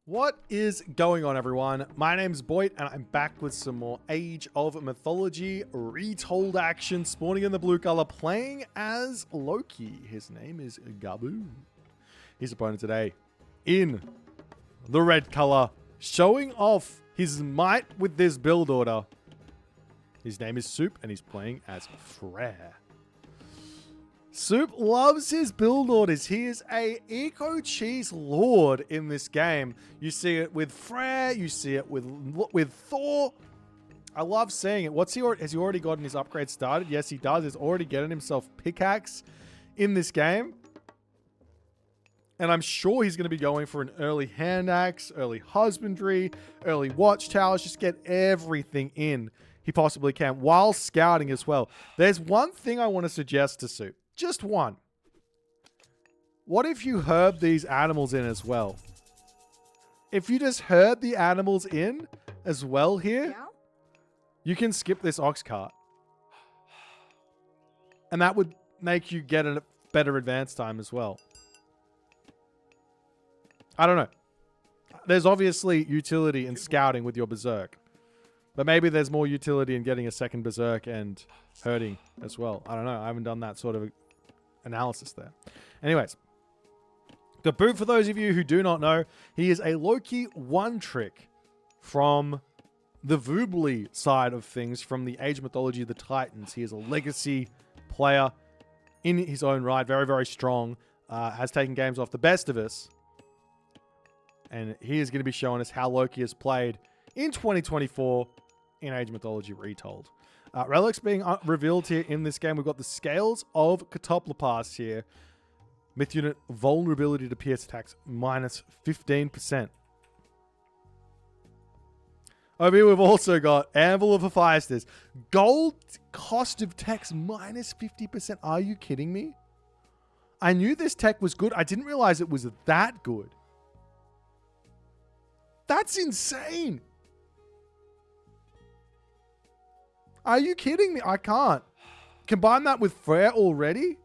What is going on, everyone? My name's Boit, and I'm back with some more Age of Mythology Retold action, spawning in the blue color, playing as Loki. His name is Gaboo. His opponent today in the red color, showing off his might with this build order. His name is Suppe, and he's playing as Freyr. Suppe loves his build orders. He is a eco cheese lord in this game. You see it with Freyr. You see it with Thor. I love seeing it. Has he already gotten his upgrade started? Yes, he does. He's already getting himself pickaxe in this game. And I'm sure he's going to be going for an early hand axe, early husbandry, early watchtowers. Just get everything in he possibly can while scouting as well. There's one thing I want to suggest to Suppe. Just one. What if you herb these animals in as well? If you just herb the animals in as well here, yeah, you can skip this ox cart. And that would make you get a better advance time as well. I don't know. There's obviously utility in scouting with your berserk. But maybe there's more utility in getting a second berserk and herding as well. I don't know. I haven't done that sort of analysis there. Anyways, Gaboo, for those of you who do not know, he is a Loki one-trick from the Voobly side of things, from the Age of Mythology of the Titans. He is a legacy player in his own right, very, very strong, has taken games off the best of us, and he is going to be showing us how Loki has played in 2024 in Age of Mythology Retold. Relics being revealed here in this game. We've got the Scales of Catoplopas here. Myth unit vulnerability to pierce attacks minus 15%. Over here we've also got Anvil of Hephaestus. Gold cost of techs minus 50%. Are you kidding me? I knew this tech was good. I didn't realize it was that good. That's insane. Are you kidding me? I can't. Combine that with Freyr already?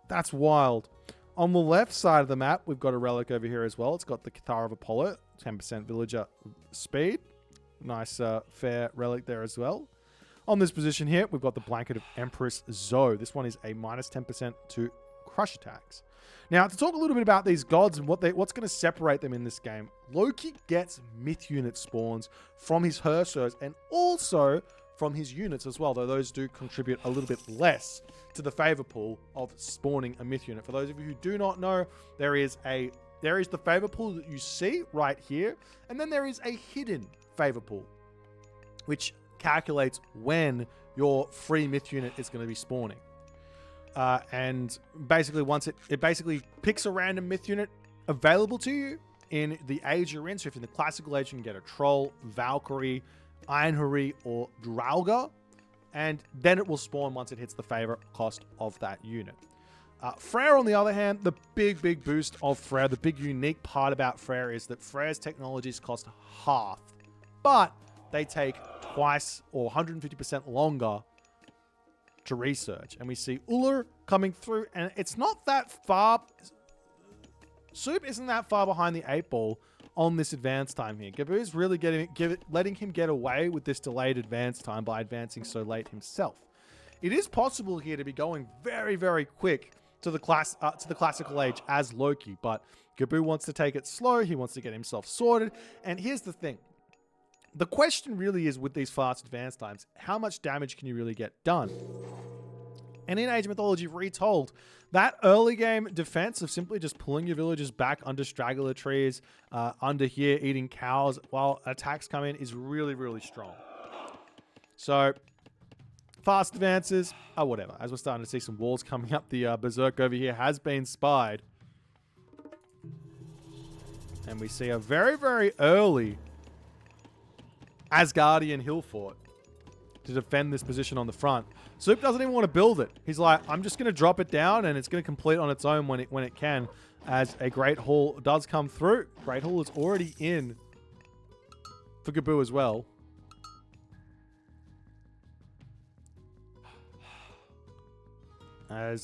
That's wild. On the left side of the map, we've got a relic over here as well. It's got the Cathar of Apollo, 10% villager speed. Nice fair relic there as well. On this position here, we've got the Blanket of Empress Zoe. This one is a minus 10% to crush attacks. Now, to talk a little bit about these gods and what's going to separate them in this game, Loki gets myth unit spawns from his Hershers and also from his units as well, though those do contribute a little bit less to the favor pool of spawning a myth unit. For those of you who do not know, there is the favor pool that you see right here, and then there is a hidden favor pool, which calculates when your free myth unit is going to be spawning. And basically, once it basically picks a random myth unit available to you in the age you're in. So if you're in the classical age, you can get a troll, Valkyrie, Einherji, or Draugr, and then it will spawn once it hits the favor cost of that unit. Freyr, on the other hand, the big boost of Freyr, the big unique part about Freyr is that Freyr's technologies cost half, but they take twice or 150% longer to research. And we see Uller coming through, and it's not that far. Suppe isn't that far behind the 8 ball on this advance time here. Gaboo is really letting him get away with this delayed advance time by advancing so late himself. It is possible here to be going very, very quick to the classical age as Loki, but Gaboo wants to take it slow. He wants to get himself sorted. And here's the thing. The question really is, with these fast advance times, how much damage can you really get done? And in Age of Mythology Retold, that early game defense of simply just pulling your villagers back under straggler trees, under here, eating cows while attacks come in is really, really strong. So, fast advances, whatever. As we're starting to see some walls coming up, the berserk over here has been spied. And we see a very, very early Asgardian hill fort to defend this position on the front. Suppe doesn't even want to build it. He's like, I'm just going to drop it down and it's going to complete on its own when it can, as a Great Hall does come through. Great Hall is already in for Gaboo as well. I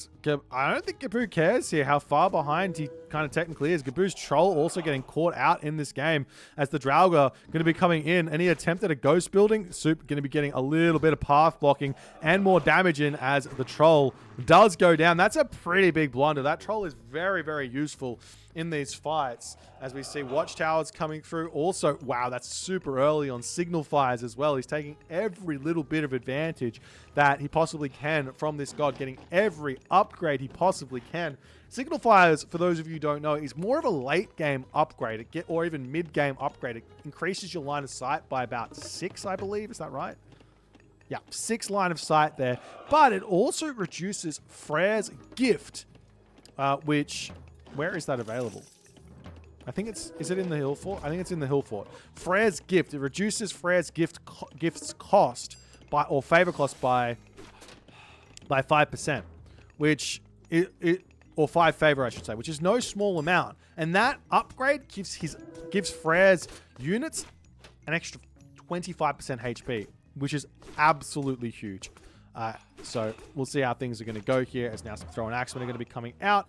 don't think Gaboo cares here how far behind kind of technically is. Gaboo's troll also getting caught out in this game as the Draugr going to be coming in. Any attempt at a ghost building, Suppe going to be getting a little bit of path blocking and more damage in as the troll does go down. That's a pretty big blunder. That troll is very, very useful in these fights as we see watchtowers coming through. Also, wow, that's super early on signal fires as well. He's taking every little bit of advantage that he possibly can from this god, getting every upgrade he possibly can. Signal fires, for those of you who don't know, is more of a late game upgrade, or even mid game upgrade. It increases your line of sight by about 6, I believe. Is that right? Yeah, 6 line of sight there. But it also reduces Freyr's gift, which, where is that available? I think it's, is it in the hill fort? I think it's in the hill fort. Freyr's gift, it reduces Freyr's gift's cost by, or favor cost by 5%, which or 5 favor, I should say, which is no small amount. And that upgrade gives Freyr's units an extra 25% HP, which is absolutely huge. So we'll see how things are going to go here, as now some throw and axemen are going to be coming out,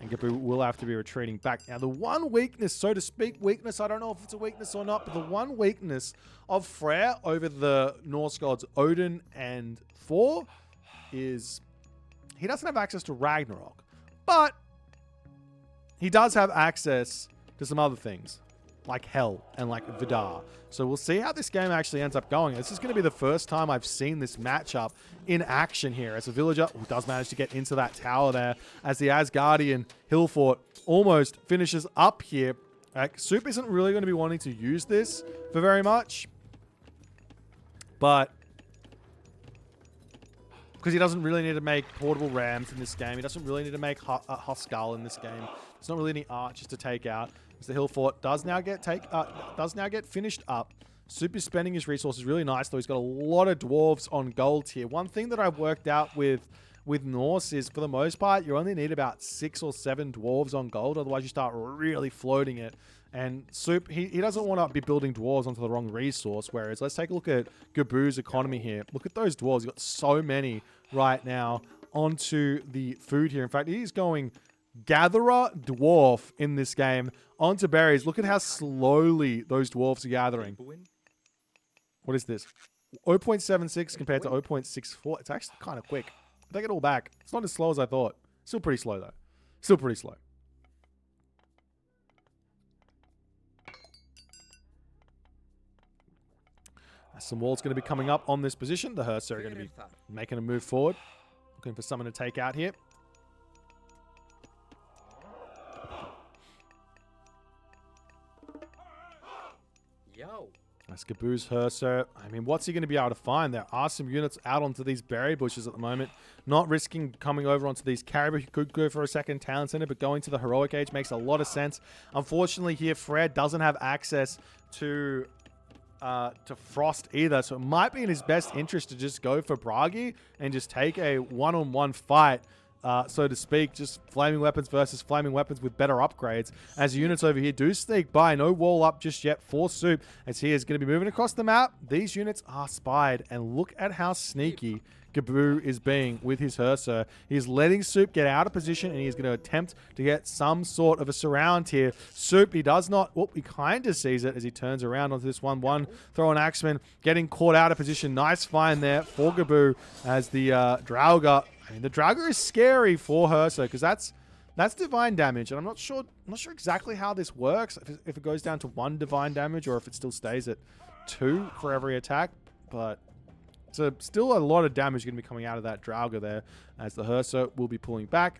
and Gaboo will have to be retreating back. Now, the one weakness, so to speak, I don't know if it's a weakness or not, but the one weakness of Freyr over the Norse gods Odin and Thor is he doesn't have access to Ragnarok. But he does have access to some other things, like Hell and like Vidar. So we'll see how this game actually ends up going. This is going to be the first time I've seen this matchup in action here, as a villager who does manage to get into that tower there, as the Asgardian hill fort almost finishes up here. Suppe isn't really going to be wanting to use this for very much, but because he doesn't really need to make portable rams in this game. He doesn't really need to make Huskal in this game. There's not really any archers to take out. As the hill fort does now get finished up. Suppe is spending his resources really nice, though. He's got a lot of dwarves on gold here. One thing that I've worked out with Norse is, for the most part, you only need about 6 or 7 dwarves on gold. Otherwise, you start really floating it. And Suppe, he doesn't want to be building dwarves onto the wrong resource. Whereas, let's take a look at Gaboo's economy here. Look at those dwarves. He's got so many right now onto the food here. In fact, he's going gatherer dwarf in this game onto berries. Look at how slowly those dwarves are gathering. What is this? 0.76 compared to 0.64. It's actually kind of quick. Take it all back. It's not as slow as I thought. Still pretty slow, though. Still pretty slow. Some walls going to be coming up on this position. The Herser are going to be making a move forward. Looking for someone to take out here. Yo. That's Gaboo's Herser. I mean, what's he going to be able to find? There are some units out onto these berry bushes at the moment. Not risking coming over onto these caribou. He could go for a second talent center, but going to the heroic age makes a lot of sense. Unfortunately here, Freyr doesn't have access to Frost either, so it might be in his best interest to just go for Bragi and just take a one-on-one fight, so to speak, just flaming weapons versus flaming weapons with better upgrades, as units over here do sneak by. No wall up just yet for Suppe, as he is going to be moving across the map. These units are spied, and look at how sneaky Gaboo is being with his Herser. He's letting Suppe get out of position, and he's going to attempt to get some sort of a surround here. Suppe, he does not, well, he kind of sees it as he turns around onto this 1-1. Throw an axeman, getting caught out of position. Nice find there for Gaboo, as the Draugr, I mean, the Draugr is scary for Herser, because that's divine damage, and I'm not sure exactly how this works, if it goes down to 1 divine damage, or if it still stays at 2 for every attack, but so still a lot of damage going to be coming out of that Draugr there, as the Herser will be pulling back.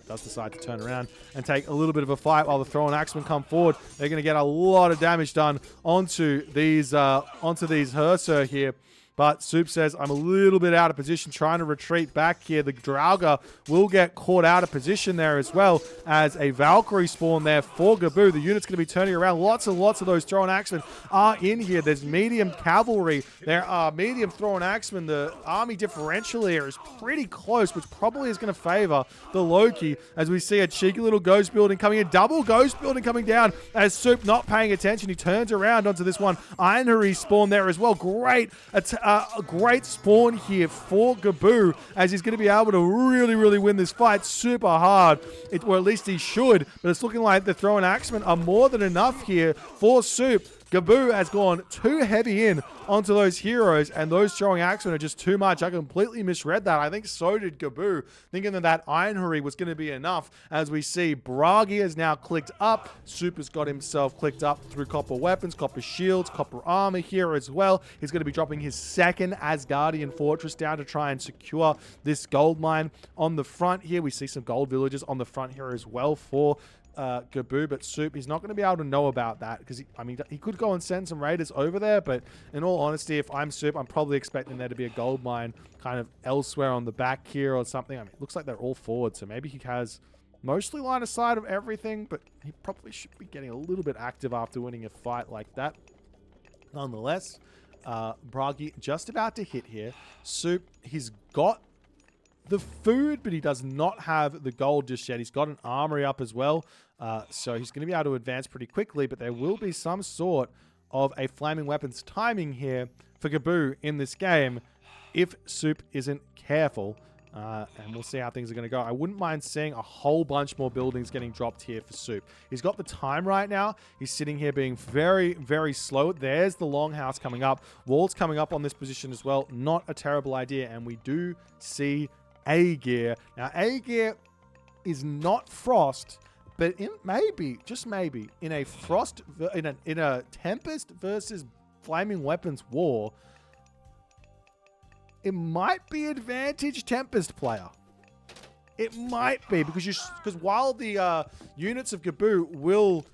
Does decide to turn around and take a little bit of a fight while the Throw and Axemen come forward. They're going to get a lot of damage done onto these Herser here. But Suppe says, I'm a little bit out of position, trying to retreat back here. The Draugr will get caught out of position there, as well as a Valkyrie spawn there for Gaboo. The unit's going to be turning around. Lots and lots of those thrown axemen are in here. There's medium cavalry. There are medium thrown axemen. The army differential here is pretty close, which probably is going to favor the Loki, as we see a cheeky little ghost building coming in. Double ghost building coming down, as Suppe not paying attention. He turns around onto this one Einherry spawn there as well. Great a great spawn here for Gaboo, as he's going to be able to really, really win this fight super hard. Or at least he should. But it's looking like the throw and axemen are more than enough here for Soup. Gaboo has gone too heavy in onto those heroes, and those throwing axemen are just too much. I completely misread that. I think so did Gaboo, thinking that Iron Hurry was going to be enough. As we see, Bragi has now clicked up. Soup has got himself clicked up through copper weapons, copper shields, copper armor here as well. He's going to be dropping his second Asgardian fortress down to try and secure this gold mine. On the front here, we see some gold villages on the front here as well for Gaboo, but Soup, he's not going to be able to know about that because, he could go and send some raiders over there, but in all honesty, if I'm Soup, I'm probably expecting there to be a gold mine kind of elsewhere on the back here or something. It looks like they're all forward, so maybe he has mostly line of sight of everything, but he probably should be getting a little bit active after winning a fight like that. Nonetheless, Bragi just about to hit here. Soup, he's got the food, but he does not have the gold just yet. He's got an armory up as well, so he's going to be able to advance pretty quickly, but there will be some sort of a flaming weapons timing here for Gaboo in this game if Soup isn't careful, and we'll see how things are going to go. I wouldn't mind seeing a whole bunch more buildings getting dropped here for Soup. He's got the time right now. He's sitting here being very, very slow. There's the longhouse coming up. Walls coming up on this position as well. Not a terrible idea, and we do see A-Gear. Now, A-Gear is not Frost, but maybe, just maybe, in a Frost, in a Tempest versus Flaming Weapons war, it might be advantage Tempest player. It might be, because while the units of Gaboo will...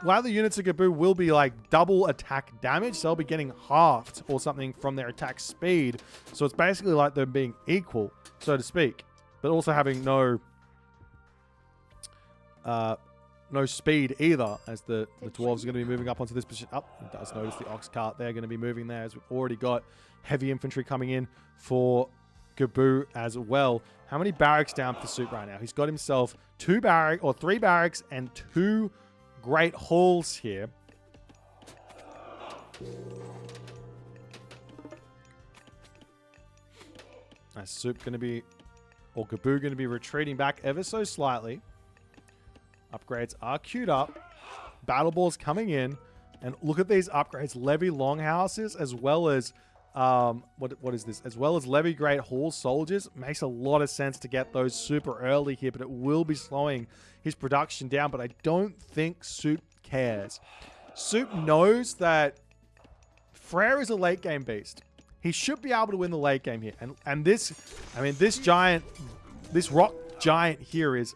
While the units of Gaboo will be like double attack damage, they'll be getting halved or something from their attack speed. So it's basically like them being equal, so to speak, but also having no speed either, as the dwarves are going to be moving up onto this position. It does notice the ox cart. They're going to be moving there, as we've already got heavy infantry coming in for Gaboo as well. How many barracks down for Soup right now? He's got himself 3 barracks and 2 great halls here. As Soup going to be, or Gaboo going to be retreating back ever so slightly. Upgrades are queued up. Battle balls coming in. And look at these upgrades. Levy longhouses as well as, what is this? As well as Levy Great Hall soldiers. Makes a lot of sense to get those super early here, but it will be slowing his production down. But I don't think Soup cares. Soup knows that Freyr is a late game beast. He should be able to win the late game here. And this rock giant here is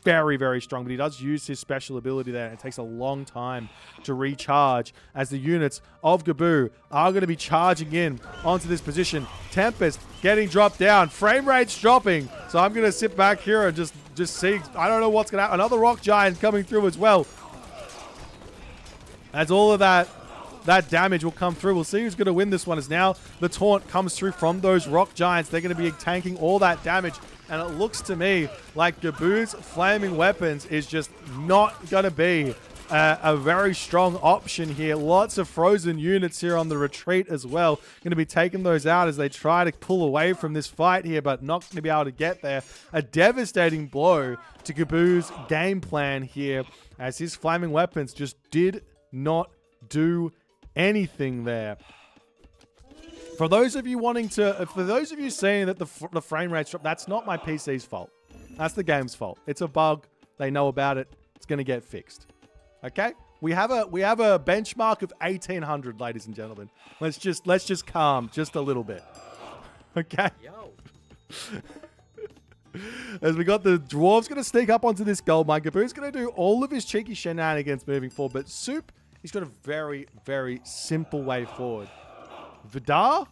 very, very strong, but he does use his special ability there, and it takes a long time to recharge as the units of Gaboo are going to be charging in onto this position. Tempest getting dropped down, frame rate's dropping, so I'm going to sit back here and just see. I don't know what's going to happen. Another rock giant coming through as well. As all of that damage will come through. We'll see who's going to win this one, as now the taunt comes through from those rock giants. They're going to be tanking all that damage. And it looks to me like Gaboo's flaming weapons is just not going to be a very strong option here. Lots of frozen units here on the retreat as well. Going to be taking those out as they try to pull away from this fight here, but not going to be able to get there. A devastating blow to Gaboo's game plan here, as his flaming weapons just did not do anything there. For those of you saying that the frame rate's drop, that's not my PC's fault. That's the game's fault. It's a bug. They know about it. It's going to get fixed. Okay? We have a benchmark of 1800, ladies and gentlemen. Let's just calm just a little bit. Okay? Yo. As we got the dwarves going to sneak up onto this gold mine. Gaboo's going to do all of his cheeky shenanigans moving forward, but Soup, he's got a very, very simple way forward. Vidar,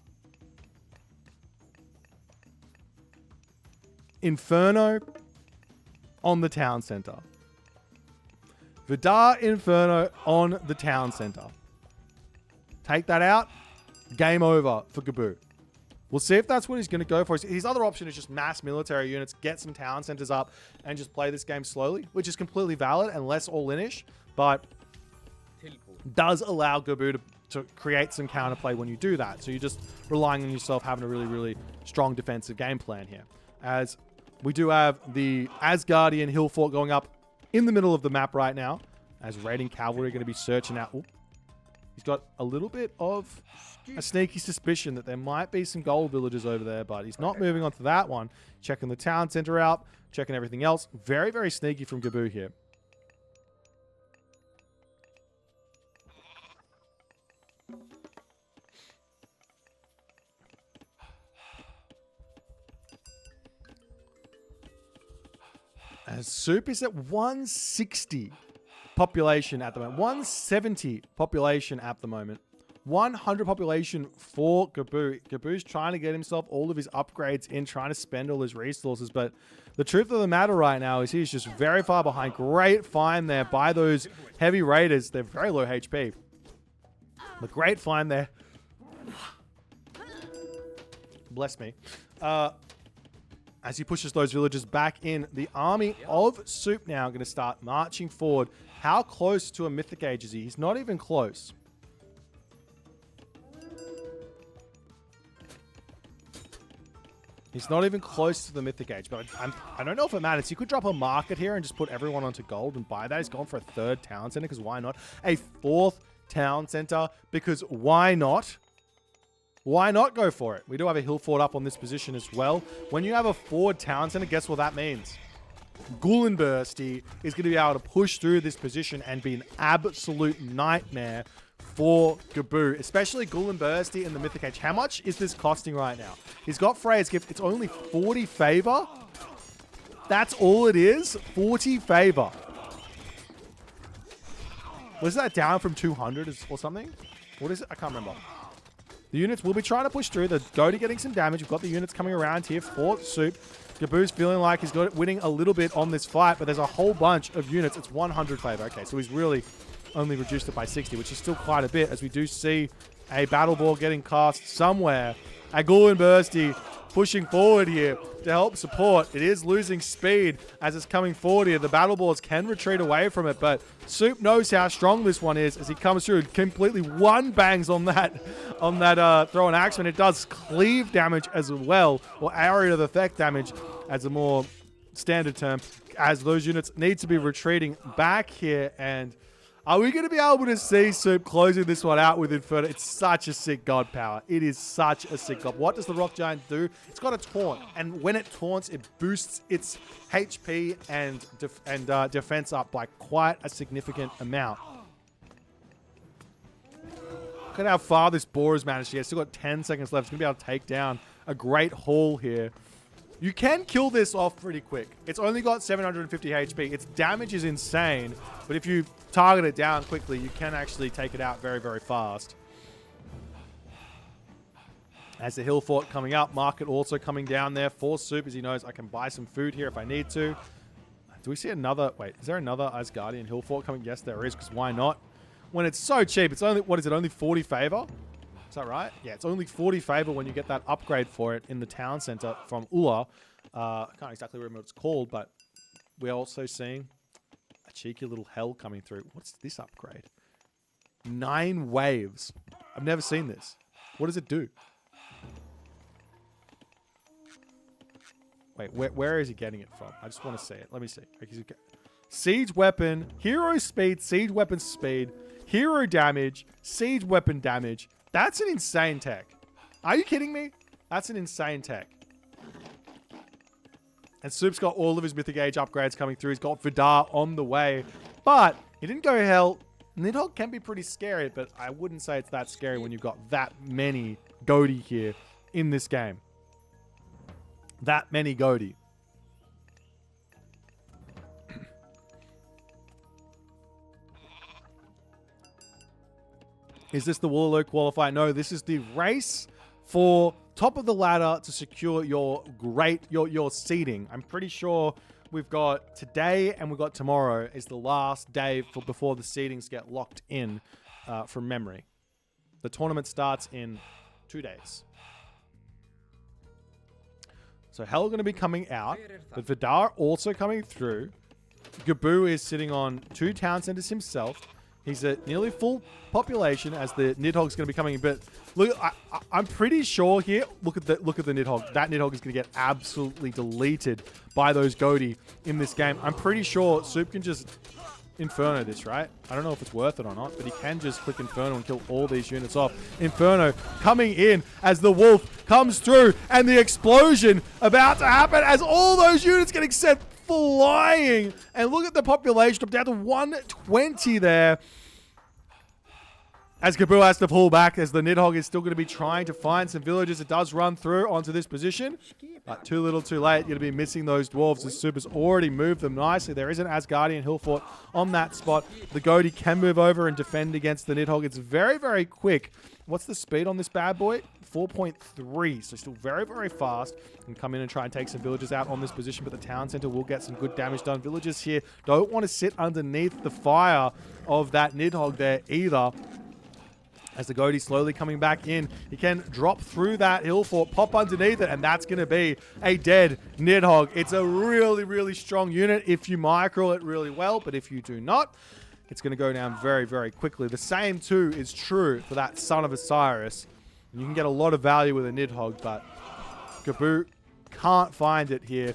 Inferno on the town center. Vidar, Inferno on the town center. Take that out. Game over for Gaboo. We'll see if that's what he's going to go for. His other option is just mass military units, get some town centers up, and just play this game slowly, which is completely valid and less all-in-ish, but does allow Gaboo to create some counterplay when you do that. So you're just relying on yourself having a really, really strong defensive game plan here. As we do have the Asgardian hill fort going up in the middle of the map right now, as raiding cavalry are going to be searching out. Ooh, he's got a little bit of a sneaky suspicion that there might be some gold villagers over there, but he's not moving on to that one. Checking the town center out, checking everything else. Very, very sneaky from Gaboo here. As Soup is at 160 population at the moment. 170 population at the moment. 100 population for Gaboo. Gaboo's trying to get himself all of his upgrades in, trying to spend all his resources. But the truth of the matter right now is he's just very far behind. Great find there by those heavy raiders. They're very low HP. But great find there. Bless me. As he pushes those villagers back in, the army of Soup now going to start marching forward. How close to a Mythic Age is he? He's not even close. He's not even close to the Mythic Age, but I don't know if it matters. He could drop a market here and just put everyone onto gold and buy that. He's gone for a third town center, because why not? A fourth town center, because why not? Why not go for it? We do have a hill fort up on this position as well. When you have a forward town center, guess what that means? Gullenbursty is going to be able to push through this position and be an absolute nightmare for Gaboo, especially Gullenbursty in the Mythic Age. How much is this costing right now? He's got Freyr's gift. It's only 40 favor. That's all it is. 40 favor. Was that down from 200 or something? What is it? I can't remember. The units will be trying to push through. The Goaty getting some damage. We've got the units coming around here for Soup. Gaboo's feeling like he's got it winning a little bit on this fight, but there's a whole bunch of units. It's 100 favor. Okay, so he's really only reduced it by 60, which is still quite a bit, as we do see a battle ball getting cast somewhere. Gullenbursty pushing forward here to help support. It is losing speed as it's coming forward here. The battle balls can retreat away from it, but Soup knows how strong this one is as he comes through and completely one bangs on that throw and axe, and it does cleave damage as well, or area of effect damage as a more standard term, as those units need to be retreating back here. And are we going to be able to see Soup closing this one out with Inferno? It's such a sick god power. It is such a sick god. What does the Rock Giant do? It's got a taunt, and when it taunts, it boosts its HP and defense up by quite a significant amount. Look at how far this boar has managed to get. Still got 10 seconds left. It's going to be able to take down a great haul here. You can kill this off pretty quick. It's only got 750 HP. Its damage is insane, but if you target it down quickly, you can actually take it out very, very fast. As the hill fort coming up, market also coming down there for Soup, as he knows I can buy some food here if I need to. Do we see another? Wait, is there another Asgardian hill fort coming? Yes, there is, because why not? When it's so cheap, it's only, what is it, only 40 favor? Is that right? Yeah, it's only 40 favor when you get that upgrade for it in the town center from Ula. I can't exactly remember what it's called, but we're also seeing a cheeky little hell coming through. What's this upgrade? 9 waves. I've never seen this. What does it do? Wait, where is he getting it from? I just want to see it. Let me see. Siege weapon, hero speed, siege weapon speed, hero damage, siege weapon damage. That's an insane tech. Are you kidding me? That's an insane tech. And Soup's got all of his Mythic Age upgrades coming through. He's got Vidar on the way. But he didn't go hell. Nidhogg can be pretty scary, but I wouldn't say it's that scary when you've got that many Goaty here in this game. That many Goaty. Is this the Wallow qualifier? No, this is the race for top of the ladder to secure your seeding. I'm pretty sure we've got today and we've got tomorrow is the last day before the seedings get locked in from memory. The tournament starts in 2 days. So Hell going to be coming out, but Vidar also coming through. Gaboo is sitting on 2 town centers himself. He's at nearly full population as the Nidhogg's going to be coming a bit. Look, I'm pretty sure here. Look at the Nidhogg. That Nidhogg is going to get absolutely deleted by those Goaty in this game. I'm pretty sure Soup can just Inferno this, right? I don't know if it's worth it or not, but he can just click Inferno and kill all these units off. Inferno coming in as the Wolf comes through, and the explosion about to happen as all those units getting sent flying. And look at the population up down to 120 there. As Gaboo has to pull back, as the Nidhogg is still going to be trying to find some villages. It does run through onto this position, but too little too late. You're going to be missing those dwarves. The Super's already moved them nicely. There is an Asgardian Hill Fort on that spot. The Goaty can move over and defend against the Nidhogg. It's very, very quick. What's the speed on this bad boy? 4.3, so still very, very fast. And come in and try and take some villagers out on this position, but the town center will get some good damage done. Villagers here don't want to sit underneath the fire of that Nidhogg there either. As the Goaty slowly coming back in, he can drop through that hill fort, pop underneath it, and that's going to be a dead Nidhogg. It's a really, really strong unit if you micro it really well, but if you do not, it's going to go down very, very quickly. The same, too, is true for that Son of Osiris. And you can get a lot of value with a Nidhogg, but Gaboo can't find it here,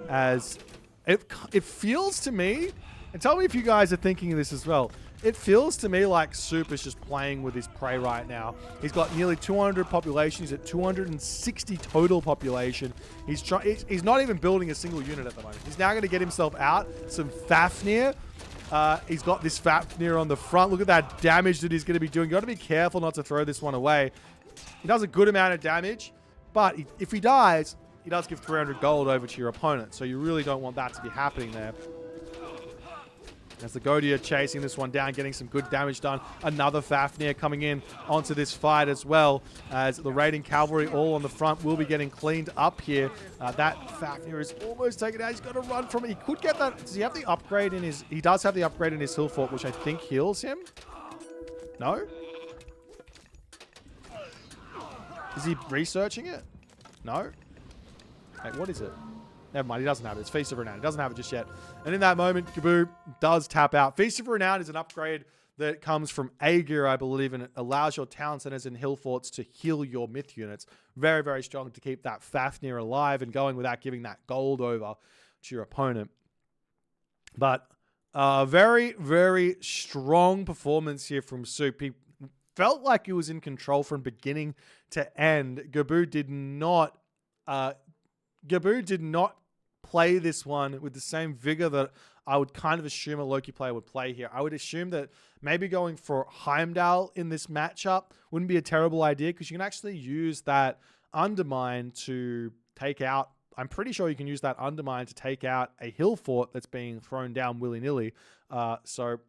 as it feels to me, and tell me if you guys are thinking of this as well, it feels to me like Soup is just playing with his prey right now. He's got nearly 200 population. He's at 260 total population. He's not even building a single unit at the moment. He's now going to get himself out some Fafnir. He's got this Fafnir on the front. Look at that damage that he's going to be doing. You got to be careful not to throw this one away. He does a good amount of damage, but if he dies, he does give 300 gold over to your opponent. So you really don't want that to be happening there. As the Goaty are chasing this one down, getting some good damage done. Another Fafnir coming in onto this fight as well, as the raiding cavalry all on the front will be getting cleaned up here. That Fafnir is almost taken out. He's got to run from it. He could get that. Does he have the upgrade in his... He does have the upgrade in his hill fort, which I think heals him. No? Is he researching it? No? Hey, what is it? Never mind, he doesn't have it. It's Feast of Renown. He doesn't have it just yet. And in that moment, Gaboo does tap out. Feast of Renown is an upgrade that comes from Aegir, I believe, and it allows your town centers and hill forts to heal your myth units. Very, very strong to keep that Fafnir alive and going without giving that gold over to your opponent. But very, very strong performance here from Soup. He felt like he was in control from beginning to end. Gaboo did not play this one with the same vigor that I would kind of assume a Loki player would play here. I would assume that maybe going for Heimdall in this matchup wouldn't be a terrible idea, because you can actually use that Undermine to take out... I'm pretty sure you can use that Undermine to take out a hill fort that's being thrown down willy-nilly. So,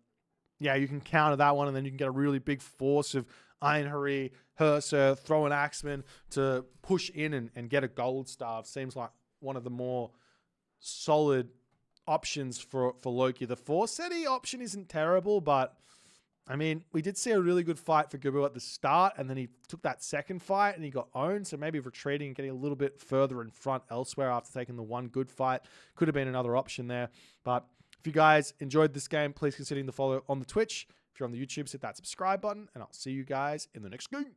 yeah, you can counter that one, and then you can get a really big force of Einherjar, Herser, throw an Axeman to push in and get a gold staff. Seems like one of the more solid options for Loki. The Forseti option isn't terrible, but I mean, we did see a really good fight for Gaboo at the start, and then he took that second fight and he got owned. So maybe retreating and getting a little bit further in front elsewhere after taking the one good fight could have been another option there. But if you guys enjoyed this game, please consider the follow on the Twitch. If you're on the YouTube, hit that subscribe button, and I'll see you guys in the next game.